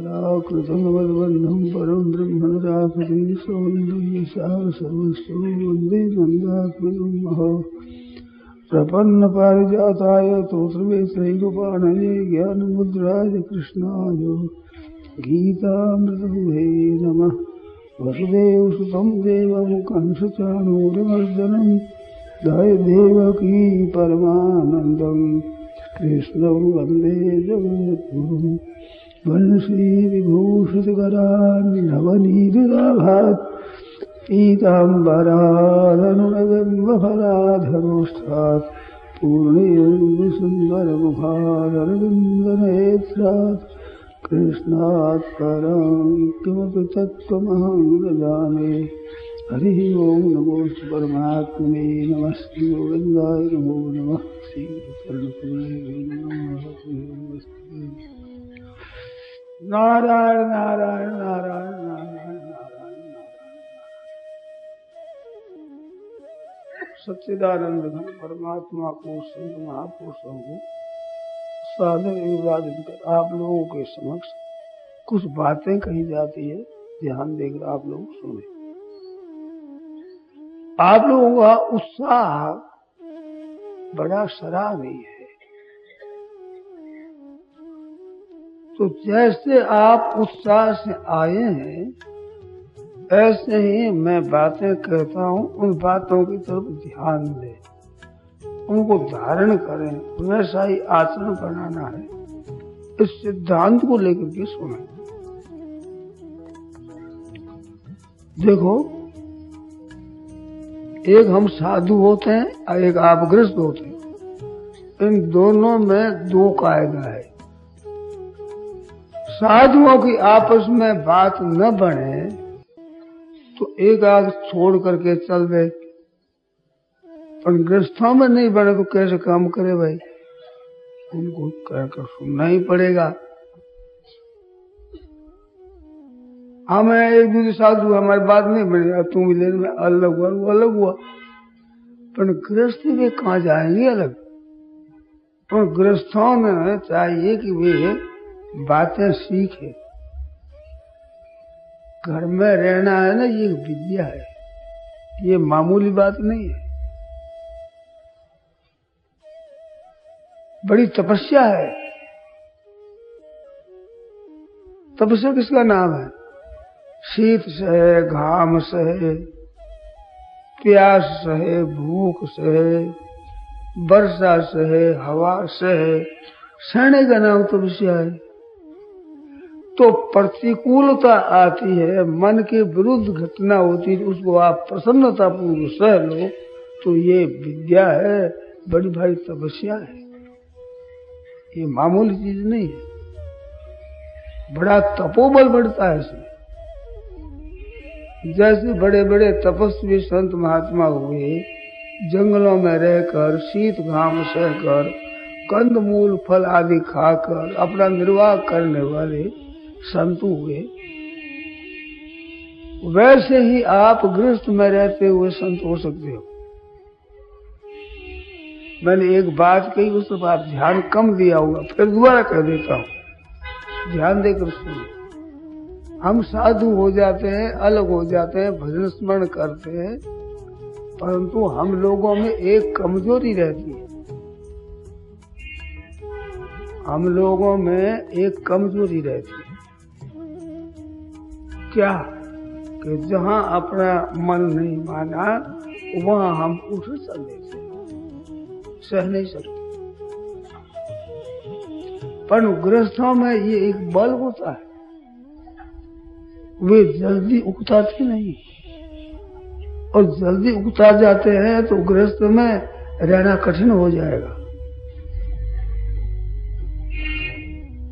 कृतमवद्बन्धं परं ब्रह्मणराकृतिं सौन्दर्यसारसर्वस्वं वन्दे नन्दात्मजं महो प्रपन्नपारिजाताय तोत्रवेत्रैकपाणये ज्ञानमुद्राय कृष्णाय गीतामृतदुहे नमः। वसुदेवसुतं देवं कंसचाणूरमर्दनं देवकी परमानन्दं कृष्णं वन्दे जगद्गुरुं। वंशीविभूषितकरान्नवनीतिलाभात् पीताम्बरादनुरबिम्बफलाधरोष्ठात् पूर्णेन्दुसुन्दरमुखारविन्दनेत्रात् कृष्णात् परं किमपि तत्त्वमहं न जाने। हरिः ओं नमोऽस्तु परमात्मने नमस्ते गोविन्दाय नमो नमः। श्रीकर्णपुरे नमस्ते। नारायण नारायण नारायण नारायण नारायण सच्चिदानंद घन परमात्मा को संत महापुरुषों को साधन विवादित कर आप लोगों के समक्ष कुछ बातें कही जाती है, ध्यान देकर आप लोग सुने। आप लोगों का उत्साह बड़ा सराहनीय है। तो जैसे आप उत्साह से आए हैं ऐसे ही मैं बातें कहता हूँ, उन बातों की तरफ ध्यान दें, उनको धारण करें, वैसा ही आचरण बनाना है। इस सिद्धांत को लेकर के सुने। देखो, एक हम साधु होते हैं और एक आप गृहस्थ होते हैं। इन दोनों में दो कायदा है। साधुओं की आपस में बात न बने तो एक आग छोड़ करके चल दे, पर गृहस्थों में नहीं बने तो कैसे काम करे भाई? उनको कहकर सुनना ही पड़ेगा। हमें एक दूसरे साधु हमारी बात नहीं बनेगा, तुम भी में अलग हुआ वो अलग हुआ, पर गृहस्थी में कहाँ जाएंगे अलग? और गृहस्थों में चाहिए कि वे बातें सीखे। घर में रहना है ना, ये विद्या है, ये मामूली बात नहीं है, बड़ी तपस्या है। तपस्या किसका नाम है? शीत सहे, घाम सहे, प्यास सहे, भूख सहे, वर्षा सहे, हवा सहे, सहने का नाम तपस्या है। तो प्रतिकूलता आती है, मन के विरुद्ध घटना होती है, उसको आप प्रसन्नता पूर्वक सह लो, तो ये विद्या है, बड़ी भारी तपस्या है। ये मामूली चीज नहीं है, बड़ा तपोबल बढ़ता है इसमें। जैसे बड़े बड़े तपस्वी संत महात्मा हुए, जंगलों में रहकर शीत घाम सहकर कंद मूल फल आदि खाकर अपना निर्वाह करने वाले संत हुए, वैसे ही आप गृहस्थ में रहते हुए संत हो सकते हो। मैंने एक बात कही, उस पर आप ध्यान कम दिया होगा, फिर दोबारा कह देता हूँ, ध्यान देकर सुनो। हम साधु हो जाते हैं, अलग हो जाते हैं, भजन स्मरण करते हैं, परंतु हम लोगों में एक कमजोरी रहती है। हम लोगों में एक कमजोरी रहती है। क्या? कि जहां अपना मन नहीं माना वहां हम उठ चल देते, सह नहीं सकते। पर गृहस्थों में ये एक बल होता है, वे जल्दी उकताते नहीं, और जल्दी उकता जाते हैं तो गृहस्थ में रहना कठिन हो जाएगा।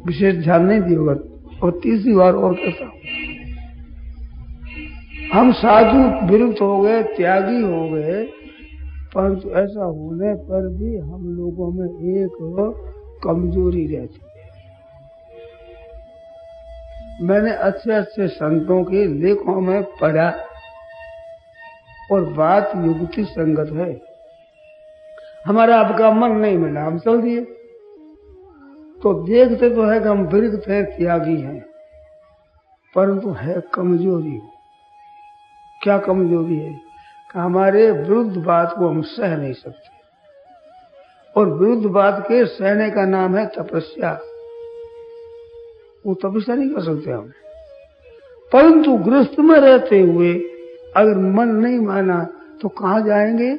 विशेष ध्यान नहीं दिएगा। और तीसरी बार और कहता हूं, हम साधु विरुद्ध हो गए, त्यागी हो गए, परंतु ऐसा होने पर भी हम लोगों में एक कमजोरी रहती है। मैंने अच्छे अच्छे संतों के लेखों में पढ़ा और बात युक्ति संगत है। हमारा आपका मन नहीं मिला, हम चल दिए, तो देखते तो है कि हम विरक्त हैं, त्यागी हैं, परंतु है कमजोरी। क्या कमजोरी है? कि हमारे विरुद्ध बात को हम सह नहीं सकते, और विरुद्ध बात के सहने का नाम है तपस्या। वो तपस्या नहीं कर सकते हम। परंतु गृहस्थ में रहते हुए अगर मन नहीं माना तो कहाँ जाएंगे?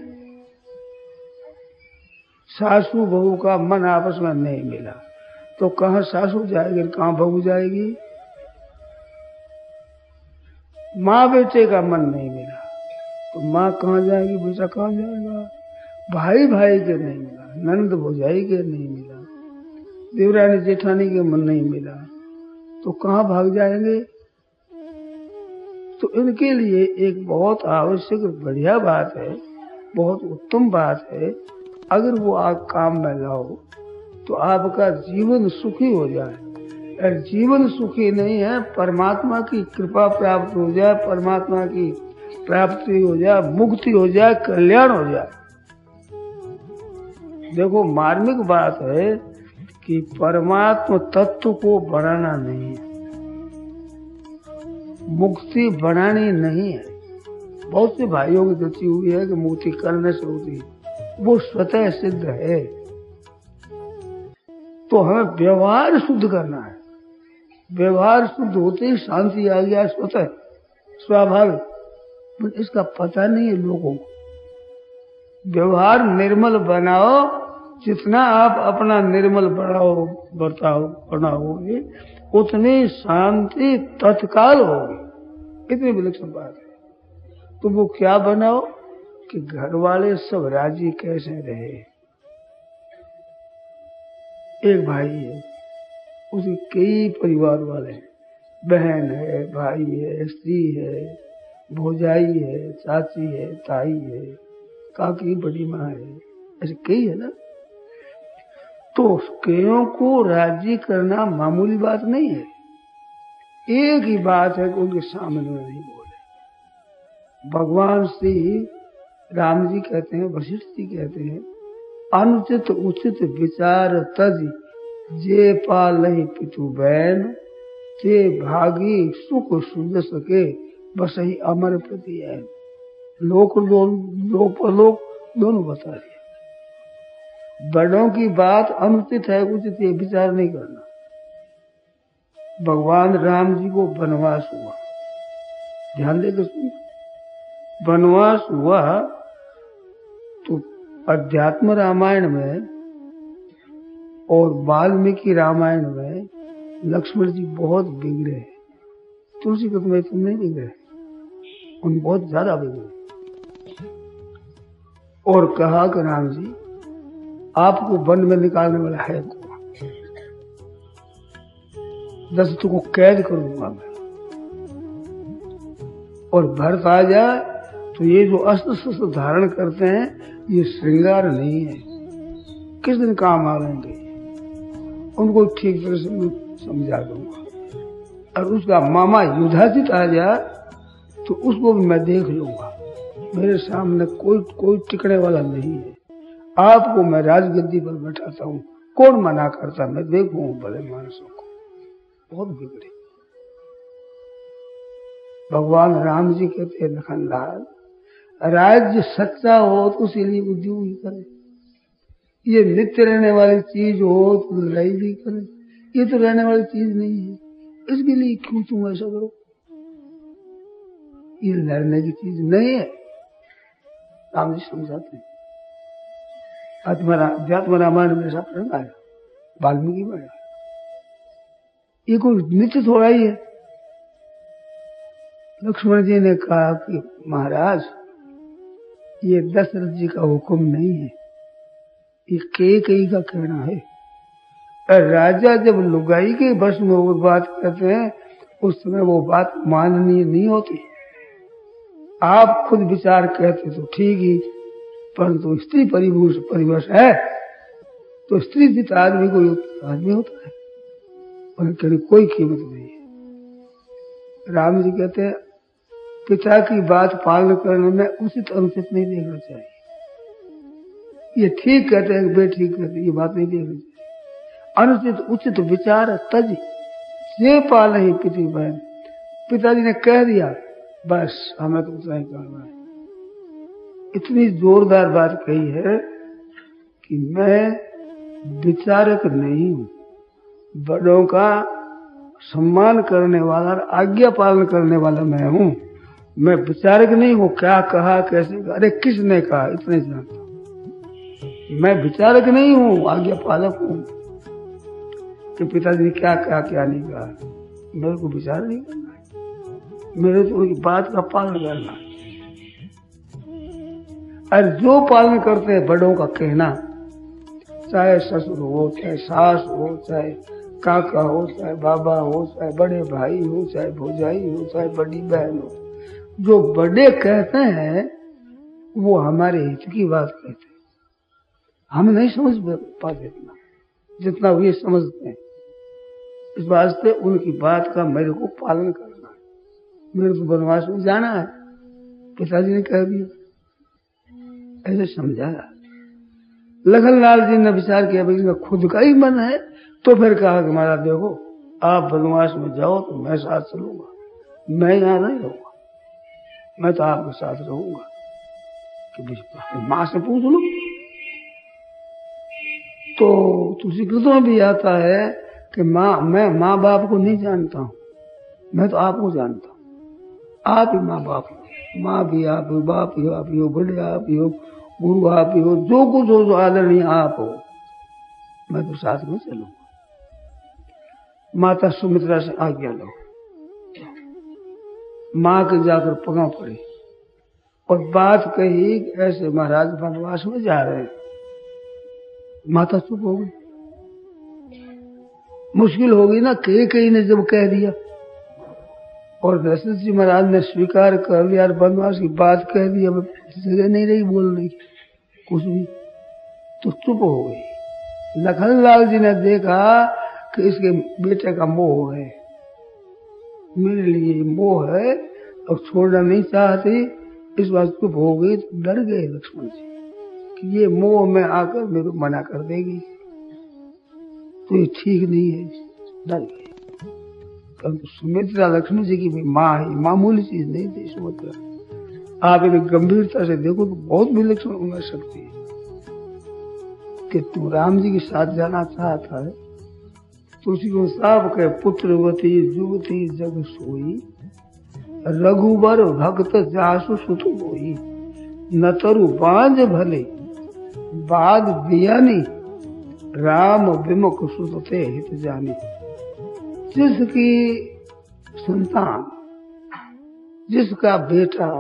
सासू बहू का मन आपस में नहीं मिला तो कहाँ सासू जाएगी, कहाँ बहू जाएगी? माँ बेटे का मन नहीं मिला तो माँ कहाँ जाएगी, बेटा कहाँ जाएगा? भाई भाई के नहीं मिला, नंद भौजाई के नहीं मिला, देवरानी जेठानी के मन नहीं मिला तो कहाँ भाग जाएंगे? तो इनके लिए एक बहुत आवश्यक बढ़िया बात है, बहुत उत्तम बात है, अगर वो आप काम में लाओ तो आपका जीवन सुखी हो जाए। और जीवन सुखी नहीं है, परमात्मा की कृपा प्राप्त हो जाए, परमात्मा की प्राप्ति हो जाए, मुक्ति हो जाए, कल्याण हो जाए। देखो मार्मिक बात है कि परमात्मा तत्व को बढ़ाना नहीं है, मुक्ति बढ़ानी नहीं है। बहुत से भाइयों की गति हुई है कि मुक्ति करने से होती, वो स्वतः सिद्ध है। तो हमें व्यवहार शुद्ध करना है, व्यवहार शुद्ध होते ही शांति आ गया स्वतः स्वाभाविक। इसका पता नहीं है लोगों को। व्यवहार निर्मल बनाओ, जितना आप अपना निर्मल बनाओगे उतनी शांति तत्काल होगी। इतनी विलक्षण बात है। तो वो क्या बनाओ कि घर वाले सब राजी कैसे रहे। एक भाई है, उसके कई परिवार वाले हैं, बहन है, भाई है, स्त्री है, भौजाई है, चाची है, ताई है, काकी बड़ी माँ है, ऐसे कई है ना। तो कईयों को राजी करना मामूली बात नहीं है। एक ही बात है कि उनके सामने नहीं बोले। भगवान श्री राम जी कहते हैं, वशिष्ठ जी कहते हैं, अनुचित उचित विचार तज जे पालहि पितु बैन ते भागी सुख सुझ सके बस ही अमर प्रति है। लोक परलोक दोनों बता रहे। बड़ों की बात अनुचित है, उचित ये विचार नहीं करना। भगवान राम जी को वनवास हुआ, ध्यान देकर सुन। वनवास हुआ तो अध्यात्म रामायण में और वाल्मीकि रामायण में लक्ष्मण जी बहुत बिगड़े। तुलसी के में तुम नहीं बिगड़े, उन बहुत ज्यादा बिगड़े। और कहा कि राम जी आपको वन में निकालने वाला है कौन? दशरथ को कैद करूंगा मैं। और भरत आ जाए तो ये जो अस्त्र शस्त्र धारण करते हैं ये श्रृंगार नहीं है, किस दिन काम आवेंगे, उनको ठीक तरह से मैं समझा दूंगा। और उसका मामा युधाजित आ जाए तो उसको भी मैं देख लूंगा। मेरे सामने कोई टिकने वाला नहीं है। आपको मैं राजगद्दी पर बैठाता हूँ, कौन मना करता? मैं देखूं बड़े मानसों को। बहुत बिगड़े। भगवान राम जी कहते हैं लखनलाल, राज्य सच्चा हो तो इसीलिए उद्योग ही करे। ये नित्य रहने वाली चीज हो तो लड़ाई भी करे। ये तो रहने वाली चीज नहीं है, इसके लिए क्यों तुम ऐसा करो? ये लड़ने की चीज नहीं है। राम जी समझाते हैं। अध्यात्म रामायण में ऐसा प्रसंग आया, वाल्मीकि में आया। ये कोई नित्य थोड़ा ही है। लक्ष्मण जी ने कहा कि महाराज ये दशरथ जी का हुक्म नहीं है, ये कैकेयी का कहना है। और राजा जब लुगाई के बस में वो बात करते हैं उस समय वो बात माननीय नहीं होती। आप खुद विचार कहते तो ठीक ही, परंतु स्त्री परिवश है तो स्त्री जित आदमी कोई आदमी होता है, उनके कोई कीमत नहीं है। राम जी कहते हैं पिता की बात पालन करने में उचित अनुचित नहीं देखना चाहिए। ये ठीक कहते हैं, बेठीक कहते हैं, ये बात नहीं देखनी चाहिए। अनुचित उचित विचार तज जे पालहि पितु बैन, पिताजी ने कह दिया, बस हमें तो उतना ही करना है। इतनी जोरदार बात कही है कि मैं विचारक नहीं हूं, बड़ों का सम्मान करने वाला, आज्ञा पालन करने वाला मैं हूं। मैं विचारक नहीं हूं, क्या कहा कैसे कहा, अरे किसने कहा, इतने जानता हूं। मैं विचारक नहीं हूं, आज्ञा पालक हूं कि पिताजी ने क्या कहा क्या नहीं कहा। मेरे को विचार नहीं करना है, मेरे तो उनकी बात का पालन करना है। और जो पालन करते हैं बड़ों का कहना, चाहे ससुर हो, चाहे सास हो, चाहे काका हो, चाहे बाबा हो, चाहे बड़े भाई हो, चाहे भौजाई हो, चाहे बड़ी बहन हो, जो बड़े कहते हैं वो हमारे हित की बात कहते हैं। हम नहीं समझ पाते इतना जितना वे समझते हैं। इस वास्ते उनकी बात का मेरे को पालन करना है। मेरे को वनवास में जाना है, पिताजी ने कह दिया, ऐसे समझाया। लखनलाल जी ने विचार किया भाई खुद का ही मन है, तो फिर कहा कि महाराज देखो, आप वनवास में जाओ तो मैं साथ चलूंगा, मैं यहाँ नहीं रहूंगा, मैं तो आपके साथ रहूंगा। कि माँ से पूछ लो। तो तुलसीकृत में भी आता है कि मैं माँ बाप को नहीं जानता हूँ, मैं तो आपको जानता हूँ। आप ही माँ बाप हो, माँ भी आप हो, बाप ही आप ही हो, बड़े आप ही हो, गुरु आप ही हो, जो कुछ हो जो आदरणीय आप हो, मैं तो साथ में चलूंगा। माता सुमित्रा से आज्ञा लो। माँ के जाकर पगा पड़ी और बात कही कि ऐसे महाराज वनवास में जा रहे हैं। माता चुप हो गई। मुश्किल होगी ना, कई ने जब कह दिया और दशरथ जी महाराज ने स्वीकार कर लिया, वनवास की बात कह दी, अब जगह नहीं रही बोलने की कुछ भी, तो चुप हो गई। लखनलाल जी ने देखा कि इसके बेटे का मोह है, मेरे लिए मोह है और छोड़ना नहीं चाहती, इस बात चुप हो गई। तो डर गए लक्ष्मण जी कि ये मोह में आकर मेरे को मना कर देगी, तो ये ठीक नहीं है, डर गए। परंतु सुमित्रा लक्ष्मण जी की भी माँ है, मामूली चीज नहीं थी सुमित्रा। आप इन्हें गंभीरता से देखो तो बहुत विलक्षण हो सकती है कि तू राम जी के साथ जाना चाहता है तो उसी को साफ कहे, पुत्रवती जुवती जग सोई, रघुबर भक्त जासु सुत होई, न तरु बांझ भले बाद बियानी, राम विमुख सुतते हित जानी। जिसकी संतान, जिसका बेटा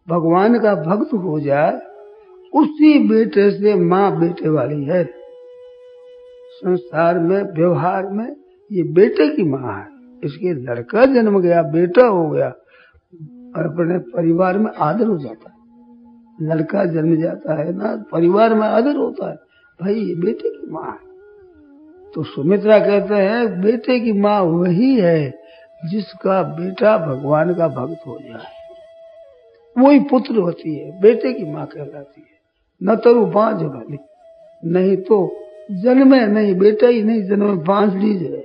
भगवान का भक्त हो जाए, उसी बेटे से माँ बेटे वाली है। संसार में व्यवहार में ये बेटे की माँ है। इसके लड़का जन्म गया, बेटा हो गया, और अपने परिवार में आदर हो जाता है। लड़का जन्म जाता है ना, परिवार में आदर होता है, भाई ये बेटे की माँ है। तो सुमित्रा कहते हैं बेटे की माँ वही है जिसका बेटा भगवान का भक्त हो जाए, वही पुत्र होती है, बेटे की माँ कहलाती है। न तरु बांझ भली, नहीं तो जन्मे नहीं, बेटा ही नहीं जन्मे बांझ ली जाए।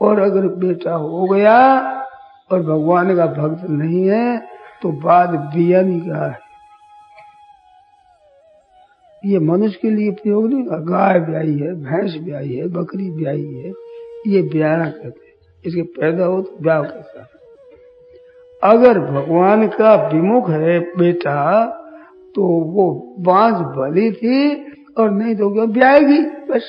और अगर बेटा हो गया और भगवान का भक्त नहीं है तो बाद बियानी का है। ये मनुष्य के लिए प्रयोग नहीं, गाय ब्याई है, भैंस ब्याई है, बकरी ब्याई है, ये ब्याह कहते हैं। इसके पैदा हो तो ब्याह कहता है। अगर भगवान का विमुख है बेटा तो वो बांझ भली थी, और नहीं तो क्यों ब्याएगी, बस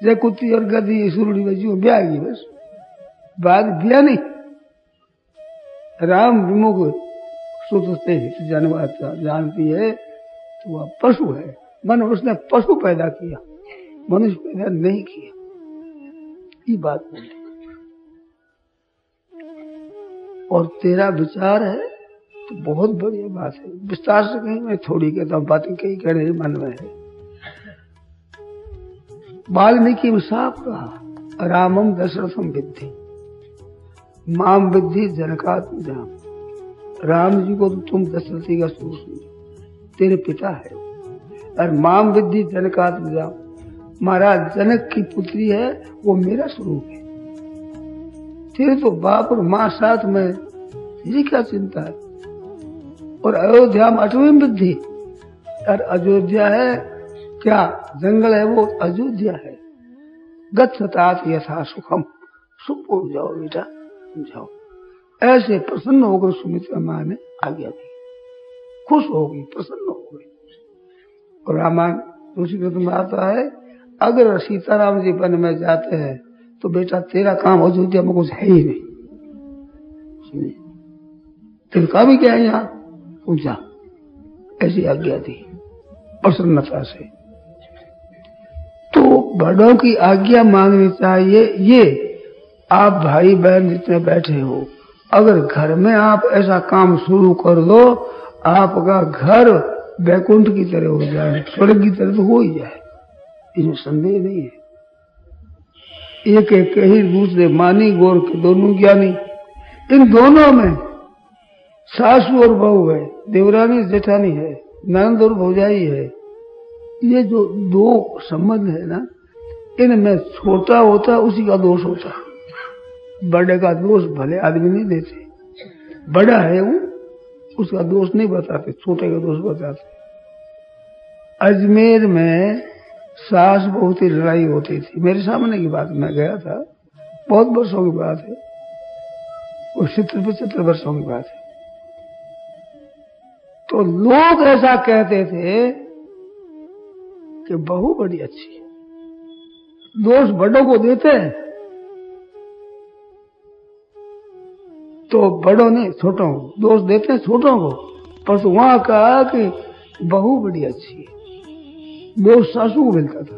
जय कुत्ती और गधी सुरुड़ी बची ब्याएगी बस, बाद ब्याह नहीं। राम विमुख सुत से हित जानती है, तो वह पशु है। मन उसने पशु पैदा किया, मनुष्य पैदा नहीं किया। ये बात बोली। और तेरा विचार है तो बहुत बढ़िया बात है। विस्तार से कहीं मैं थोड़ी कहता हूँ, बातें कई कह रहे मन में है। वाल्मीकि में साफ कहा, रामम दशरथम विद्धि माम विद्धि जनकात्मजाम। राम जी को तो तुम दशरथी का स्वरूप समझो, तेरे पिता है। और माम विद्धि जनकात्मजाम, महाराज जनक की पुत्री है, वो मेरा स्वरूप है। तेरे तो बाप और माँ साथ में, ये क्या चिंता है। और अयोध्या में 8वीं बुद्धि, और अयोध्या है क्या जंगल है, वो अयोध्या है। गच्छतात यथा सुखम, सुख हो जाओ बेटा, जाओ। ऐसे प्रसन्न होकर सुमित्रा माँ ने आज्ञा दी, खुश हो गई, प्रसन्न हो गई। और रामायण तुलसी में आता है, अगर सीताराम जी वन में जाते हैं तो बेटा तेरा काम अयोध्या में कुछ है ही नहीं, तेरे काम ही क्या है यहाँ, पूछा। ऐसी आज्ञा दी प्रसन्नता से। तो बड़ों की आज्ञा मांगनी चाहिए। ये आप भाई बहन जितने बैठे हो, अगर घर में आप ऐसा काम शुरू कर दो, आपका घर वैकुंठ की तरह हो जाए, स्वर्ग की तरह तो हो ही जाए, इसमें संदेह नहीं है। एक एक ही दूसरे मानी, गौर के दोनों ज्ञानी। इन दोनों में सासू और बहू है, देवरानी जेठानी है, ननद और भौजाई है। ये जो दो संबंध है ना, इनमें छोटा होता उसी का दोष होता, बड़े का दोष भले आदमी नहीं देते। बड़ा है वो, उसका दोष नहीं बताते, छोटे का दोष बताते। अजमेर में सास बहुत ही लड़ाई होती थी, मेरे सामने की बात, मैं गया था, बहुत वर्षों की बात है, वो 70-75 वर्षों की बात है। तो लोग ऐसा कहते थे कि बहू बड़ी अच्छी है, दोष बड़ों को देते हैं, तो बड़ों ने छोटों को दोष देते हैं, छोटों को। पर तो वहां कहा कि बहू बड़ी अच्छी है, दोष सासू को मिलता था,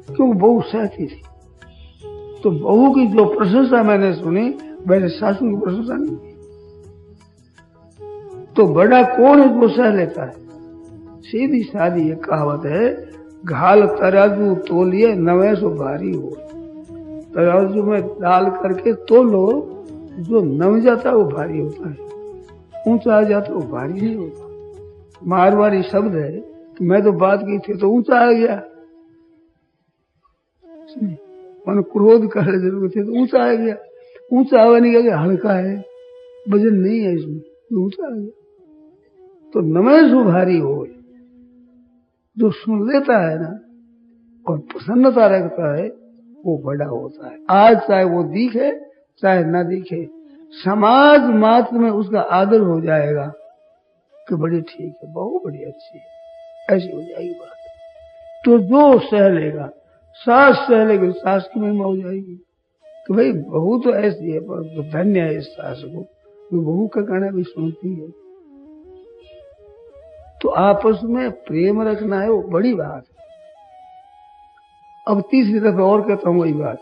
क्योंकि बहू सहती थी। तो बहू की जो प्रशंसा मैंने सुनी, वैसे सासू की प्रशंसा नहीं। तो बड़ा कौन है जो सह लेता है। सीधी सादी एक कहावत है, घाल तराजू तोलिए नवे सो भारी हो। तराजू में डाल करके तोलो, जो नम जाता है वो भारी होता है, ऊंचा आ जाता है वो भारी नहीं होता। मारवाड़ी शब्द है कि मैं तो बात की थी तो ऊंचा आ गया, मन क्रोध कर जरूर थे तो ऊंचा आ गया। ऊंचा आवा नहीं गया, हल्का है, वजन नहीं है इसमें, ऊंचा आ गया। तो नमेशु भारी हो, जो सुन लेता है ना और प्रसन्नता रखता है, वो बड़ा होता है। आज चाहे वो दिखे चाहे न दिखे, समाज मात्र में उसका आदर हो जाएगा कि बड़ी ठीक है, बहू बड़ी अच्छी है, ऐसी हो जाएगी बात। तो जो सह लेगा, सास सह लेगी, सास की महिमा हो जाएगी कि भाई बहू तो ऐसी है, पर तो धन्य है इस सास को, वो बहू का कहना भी सुनती है। तो आपस में प्रेम रखना है, वो बड़ी बात है। अब तीसरी दफे और कहता हूं वही बात,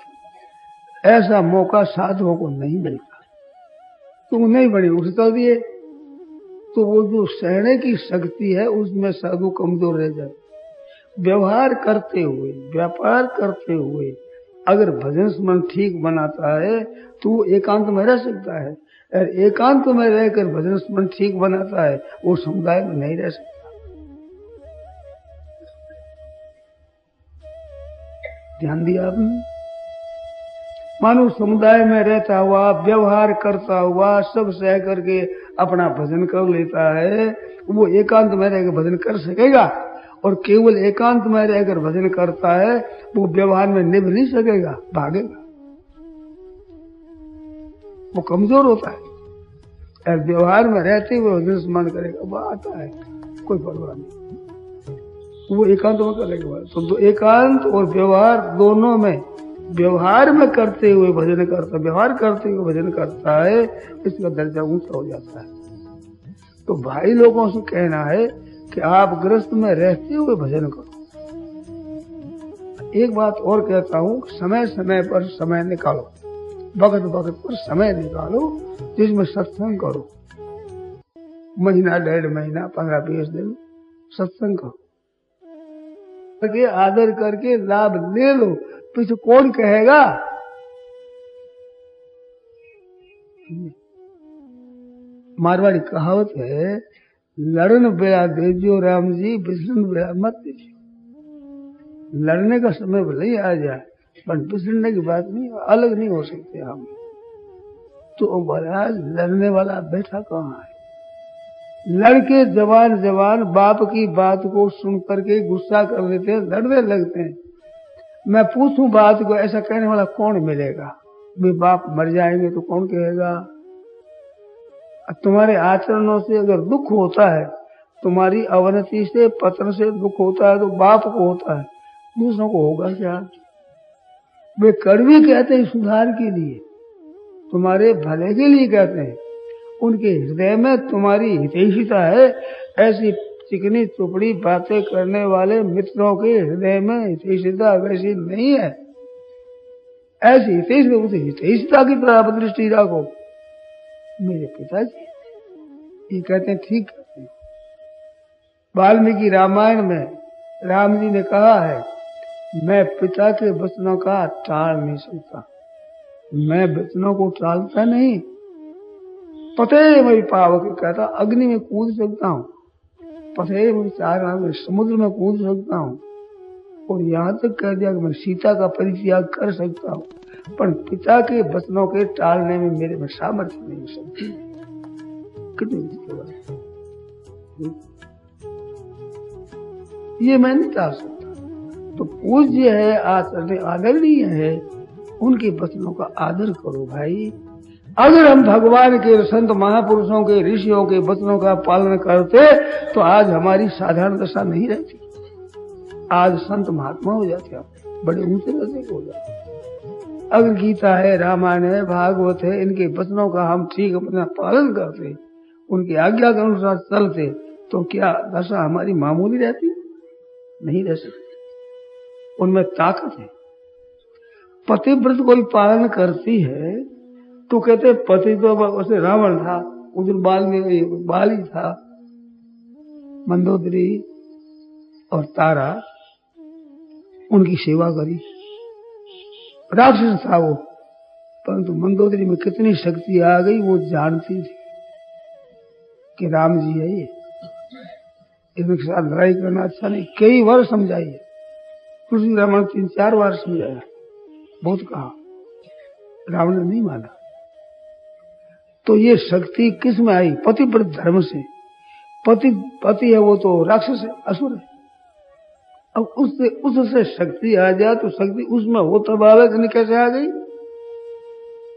ऐसा मौका साधुओं को नहीं मिलता। तुम नहीं बड़ी उठ कर दिए तो वो जो सहने की शक्ति है उसमें साधु कमजोर रह जाए। व्यवहार करते हुए, व्यापार करते हुए अगर भजन स्मरण ठीक बनाता है तो वो एकांत में रह सकता है, और एकांत में रहकर भजन स्मरण ठीक बनाता है वो समुदाय में नहीं रह सकता। ध्यान दिया आपने? मानो समुदाय में रहता हुआ, व्यवहार करता हुआ, सब सह करके अपना भजन कर लेता है, वो एकांत में रहकर भजन कर सकेगा। और केवल एकांत में रहकर भजन करता है, वो व्यवहार में निभ नहीं सकेगा, भागेगा, वो कमजोर होता है। और व्यवहार में रहते हुए भजन स्मरण करेगा, वो आता है, कोई परवाह नहीं, वो एकांत में करेगा। तो एकांत और व्यवहार दोनों में, व्यवहार में करते हुए भजन करता, व्यवहार करते हुए भजन करता है, इसका दर्जा ऊंचा हो जाता है। तो भाई लोगों से कहना है कि आप गृहस्थ में रहते हुए भजन करो। एक बात और कहता हूं, समय समय पर समय निकालो, वक्त वक्त पर समय निकालो जिसमें सत्संग करो। महीना, 1.5 महीना, 15-20 दिन सत्संग करो, करके आदर करके लाभ ले लो। पीछे कौन कहेगा? मारवाड़ी कहावत है, लड़न बेड़ा देजियो राम जी, बिसरन बेड़ा मत दीजिए। लड़ने का समय भले ही आ जाए, पर बिसरने की बात नहीं, अलग नहीं हो सकते हम। तो भला लड़ने वाला बैठा कहाँ है? लड़के जवान जवान बाप की बात को सुन करके गुस्सा कर लेते हैं, लड़ने लगते हैं। मैं पूछूं बात को, ऐसा कहने वाला कौन मिलेगा? भी बाप मर जाएंगे तो कौन कहेगा? तुम्हारे आचरणों से अगर दुख होता है, तुम्हारी अवनति से पतन से दुख होता है तो बाप को होता है, दूसरों को होगा क्या? वे कड़वी कहते हैं सुधार के लिए, तुम्हारे भले के लिए कहते हैं। उनके हृदय में तुम्हारी हितैषिता है। ऐसी चिकनी चुपड़ी बातें करने वाले मित्रों के हृदय में हितैषिता वैसी नहीं है। ऐसी हितैषिता की तरफ दृष्टि रखो। मेरे पिताजी ये कहते हैं, ठीक कहते हैं। वाल्मीकि रामायण में राम जी ने कहा है, मैं पिता के वचनों का टाल नहीं सकता, मैं वचनों को टालता नहीं। पते मेरी पावक कहता, अग्नि में कूद सकता हूँ, पते मेरी चार समुद्र में कूद सकता हूँ, और यहाँ तक कह दिया कि मैं सीता का परित्याग कर सकता हूँ, पर पिता के वचनों के टालने में मेरे में सामर्थ्य नहीं हो सकती। कितनी ये मैं नहीं टाल सकता। तो पूज्य है, आदरणीय है, उनके वचनों का आदर करो भाई। अगर हम भगवान के संत महापुरुषों के ऋषियों के वचनों का पालन करते तो आज हमारी साधारण दशा नहीं रहती। आज संत महात्मा हो जाते, बड़े ऊंचे दर्जे हो जाते। अगर गीता है, रामायण है, भागवत है, इनके वचनों का हम ठीक अपना पालन करते, उनकी आज्ञा के अनुसार चलते, तो क्या दशा हमारी मामूली रहती? नहीं रह सकती। उनमें ताकत है। पतिव्रत कोई पालन करती है तो कहते पति तो वैसे रावण था, उधर बाल ही था, मंदोदरी और तारा उनकी सेवा करी। राक्षस था वो, परंतु मंदोदरी में कितनी शक्ति आ गई वो जानती थी कि राम जी है ये, इनके साथ लड़ाई करना अच्छा नहीं। कई बार समझाई है, तुलसी रावण 3-4 बार समझाया, बहुत कहा, रावण ने नहीं माना। तो ये शक्ति किस में आई? पतिव्रत धर्म से। पति है वो तो राक्षस है, असुर है। अब उससे शक्ति आ जाए तो शक्ति उसमें हो तब आवे, कैसे आ गई?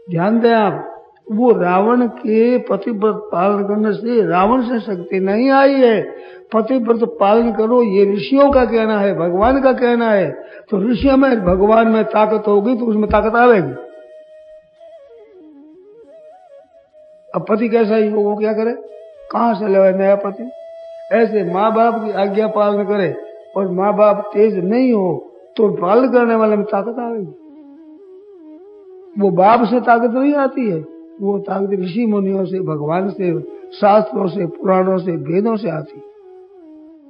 ध्यान दें आप, वो रावण के पतिव्रत पालन करने से रावण से शक्ति नहीं आई है। पतिव्रत पालन करो ये ऋषियों का कहना है, भगवान का कहना है। तो ऋषियों में भगवान में ताकत होगी तो उसमें ताकत आवेगी। अब पति कैसा ही हो, वो क्या करे? कहां से ले नया पति? ऐसे माँ बाप की आज्ञा पालन करे और माँ बाप तेज नहीं हो तो पालन करने वाले में ताकत आएगी। वो बाप से ताकत नहीं आती है, वो ताकत ऋषि मुनियों से, भगवान से, शास्त्रों से, पुराणों से, वेदों से आती।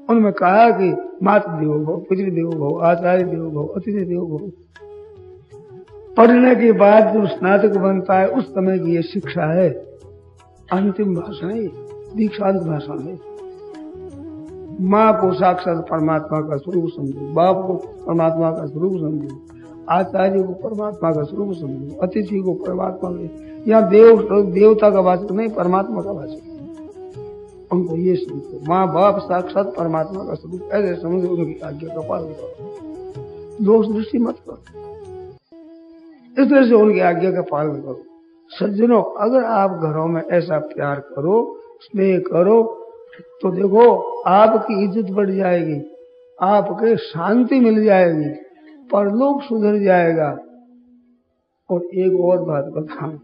उनमें कहा कि मातृ देवो भव, पितृ देवो भव, आचार्य देवो भव, अतिथि देवो भव। पढ़ने के बाद जो स्नातक बनता है उस समय की ये शिक्षा है। अंतिम भाषण है, दीक्षांत भाषण है। माँ को साक्षात परमात्मा का स्वरूप समझो, बाप को परमात्मा का स्वरूप समझो, आचार्य को परमात्मा का स्वरूप समझो, अतिथि को परमात्मा में। यहाँ देवता का वाचक नहीं, परमात्मा का वाचक। उनको ये समझो, माँ बाप साक्षात परमात्मा का स्वरूप, ऐसे समझो, उनकी आज्ञा का पालन करो, दोष दृष्टि मत करो, इस तरह से उनकी आज्ञा का पालन करो। सज्जनों, अगर आप घरों में ऐसा प्यार करो, स्नेह करो, तो देखो आपकी इज्जत बढ़ जाएगी, आपके शांति मिल जाएगी, परलोक सुधर जाएगा। और एक और बात बताऊं,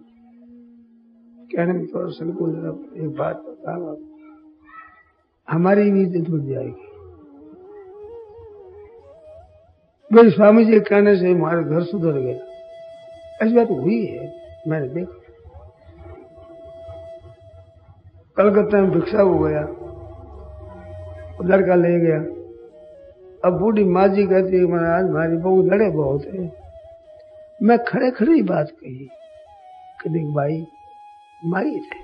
कहने में थोड़ा संकोच, एक बात बताऊं, हमारी भी इज्जत बढ़ जाएगी। मेरे स्वामी जी कहने से हमारे घर सुधर गया, ऐसी बात हुई है, मैंने देखा। कलकत्ता में भिक्षा हो गया, लड़का ले गया। अब बूढ़ी माँ जी कहती है, महाराज हमारी बहू लड़े बहुत है। मैं खड़े खड़े ही बात कही कि देख भाई, माई थे,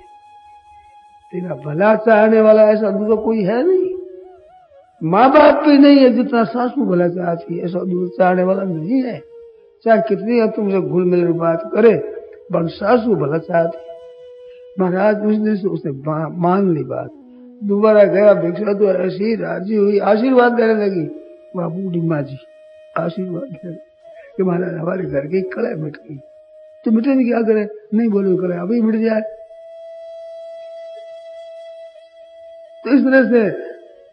तेरा भला चाहने वाला ऐसा दूसरा कोई है नहीं। माँ बाप भी नहीं है जितना सासू भला चाहती है, ऐसा दूसरा चाहने वाला नहीं है। चाहे कितनी तुमसे घुल मिल बात करे, पर सासू भला चाहती है। महाराज उस दिन से उसने मान ली बात। दोबारा गया भिक्षा तो ऐसी राजी हुई, आशीर्वाद देने लगी। वह बूढ़ी माँ जी आशीर्वाद दे कि महाराज हमारे घर की कलह मिट गई। तो मिटे नहीं क्या करे, नहीं बोलो कलह अभी मिट जाए। तो इस तरह से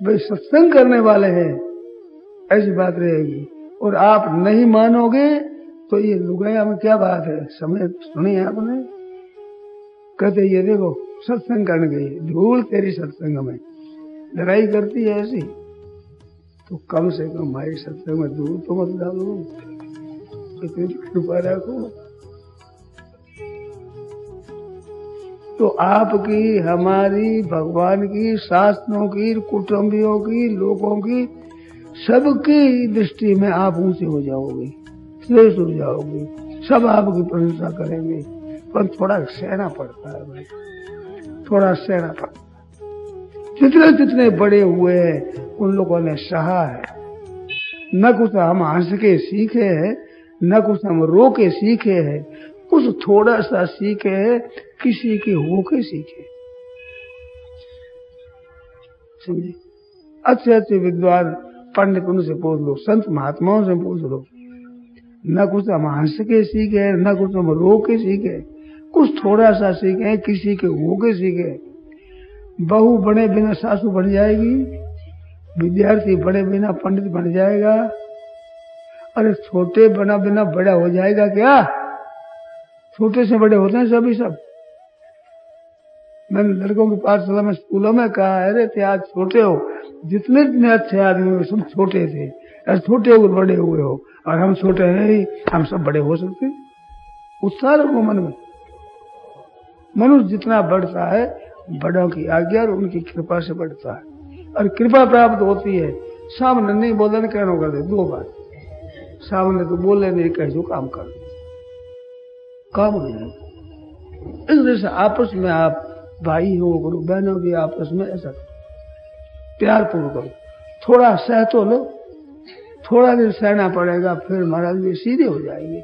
भाई सत्संग करने वाले हैं, ऐसी बात रहेगी। और आप नहीं मानोगे तो ये लुगाया में क्या बात है, समय सुनी है आपने? कहते ये देखो सत्संग करने गई, धूल तेरी सत्संग में, लड़ाई करती है ऐसी, तो कम से कम हमारी सत्संग में धूल तो मत डालो, इतनी कृपा रखो। तो आपकी, हमारी, भगवान की, शास्त्रों की, कुटुंबियों की, लोगों की, सबकी दृष्टि में आप ऊंचे हो जाओगे, श्रेष्ठ हो जाओगे, सब आपकी प्रशंसा करेंगे। पर थोड़ा सहना पड़ता है भाई, थोड़ा सहना पड़ता है। जितने जितने बड़े हुए हैं उन लोगों ने सहा है। न कुछ हम हंस के सीखे हैं, न कुछ हम रो के सीखे हैं, कुछ थोड़ा सा सीखे हैं, किसी के होके सीखे। समझे? अच्छे अच्छे विद्वान पंडित उनसे पूछ लो, संत महात्माओं से पूछ लो। न कुछ हम हंस के सीखे, न कुछ हम रो के सीखे, कुछ थोड़ा सा सीखे, किसी के होके सीखे। बहू बने बिना सासू बन जाएगी, विद्यार्थी बने बिना पंडित बन जाएगा। अरे छोटे बना बिना बड़ा हो जाएगा क्या? छोटे से बड़े होते हैं सभी सब। मैंने लड़कों की पाठशाला में, स्कूलों में कहा, अरे थे आज छोटे हो, जितने जितने अच्छे आदमी हो सब छोटे थे, और छोटे हो बड़े हुए हो, और हम छोटे हैं ही, हम सब बड़े हो सकते हैं। उत्साह रखो मन में। मनुष्य जितना बढ़ता है बड़ों की आज्ञा और उनकी कृपा से बढ़ता है, और कृपा प्राप्त होती है। सामने नहीं बोलने कहना कर दे, दो बात, सामने तो बोले नहीं, कह जो काम कर, काम हो जाएगा। इस तरह से आपस में आप भाई हो, गुरु बहनों की आपस में ऐसा प्यार पूर्ण करो। थोड़ा सह तो लो, थोड़ा दिन सहना पड़ेगा, फिर महाराज ये सीधे हो जाएंगे।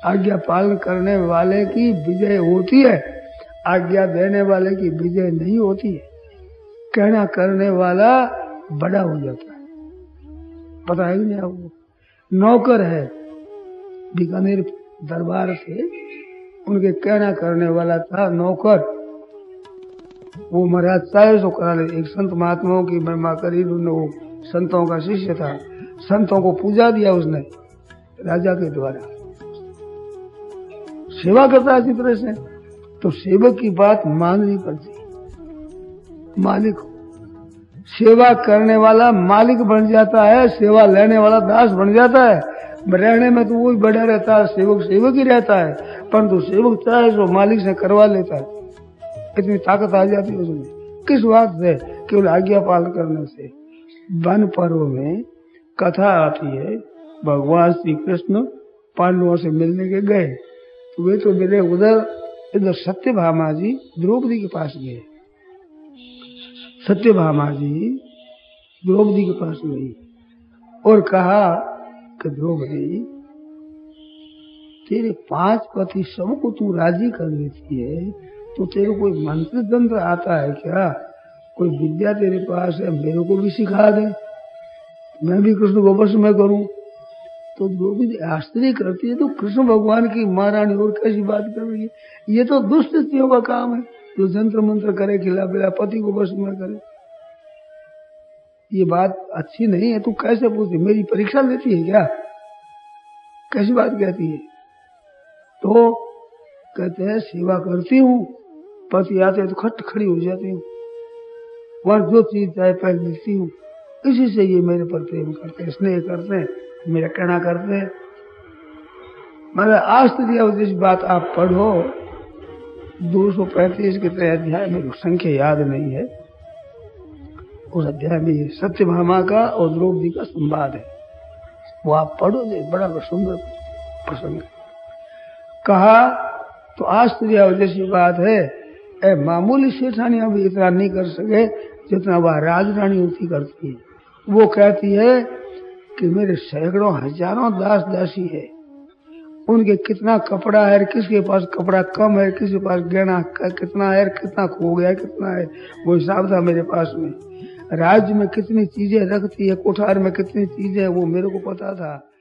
आज्ञा पालन करने वाले की विजय होती है, आज्ञा देने वाले की विजय नहीं होती है। कहना करने वाला बड़ा हो जाता है। पता है नहीं आपको? नौकर है बीकानेर दरबार से, उनके कहना करने वाला था नौकर। वो महाराज चाहे सो करा ले। एक संत महात्माओं की महिमा करी, वो संतों का शिष्य था, संतों को पूजा दिया उसने राजा के द्वारा, सेवा करता है इसी तरह से। तो सेवक की बात माननी पड़ती। मालिक, सेवा करने वाला मालिक बन जाता है, सेवा लेने वाला दास बन जाता है। रहने में तो वही बड़ा रहता है, सेवक सेवक ही रहता है, परंतु सेवक चाहे सो मालिक से करवा लेता है। इतनी ताकत आ जाती है उसमें। किस बात से? केवल आज्ञा पालन करने से। वन पर्व में कथा आती है, भगवान श्री कृष्ण पांडवों से मिलने के गए, तो वे तो मिले उधर, इधर सत्यभामा जी द्रौपदी के पास गए। सत्यभामा जी द्रौपदी के पास गई और कहा कि द्रौपदी, तेरे 5 पति सबको तू राजी कर लेती है, तो तेरे कोई मंत्र तंत्र आता है क्या? कोई विद्या तेरे पास है, मेरे को भी सिखा दे, मैं भी कृष्ण को वश में करूं। तो द्रौपदी आश्चर्य करती है, तो कृष्ण भगवान की महारानी और कैसी बात कर रही है? ये तो दुष्ट स्त्रियों का काम है, जो जंत्र मंत्र करे, खिला पिला पति को वश में करे। ये बात अच्छी नहीं है, तू कैसे पूछती, मेरी परीक्षा लेती है क्या? कैसी बात कहती है? तो कहते हैं सेवा करती हूँ, पति आते तो खट खड़ी हो जाती हूँ, वहां जो चीज चाहे पहले देती हूँ। इसी से ये मेरे पर प्रेम करते हैं, स्नेह करते हैं, मेरा कहना करते हैं। मतलब आज तक जिस बात आप पढ़ो, 235 के अध्याय में संख्या याद नहीं है, उस अध्याय में सत्यभामा का और द्रौपदी का संवाद है, वो आप पढ़ो, बड़ा सुंदर प्रसंग है। कहा तो आश्चर्य जैसी बात है, मामूली सेठानियां भी इतना नहीं कर सके जितना वह राजरानी होती करती है। वो कहती है कि मेरे सैकड़ों हजारों दास दासी है, उनके कितना कपड़ा है, किसके पास कपड़ा कम है, किसके पास गहना कितना है, कितना खो गया कितना है, वो हिसाब था मेरे पास में। राज्य में कितनी चीजें रखती है, कोठार में कितनी चीजें, वो मेरे को पता था।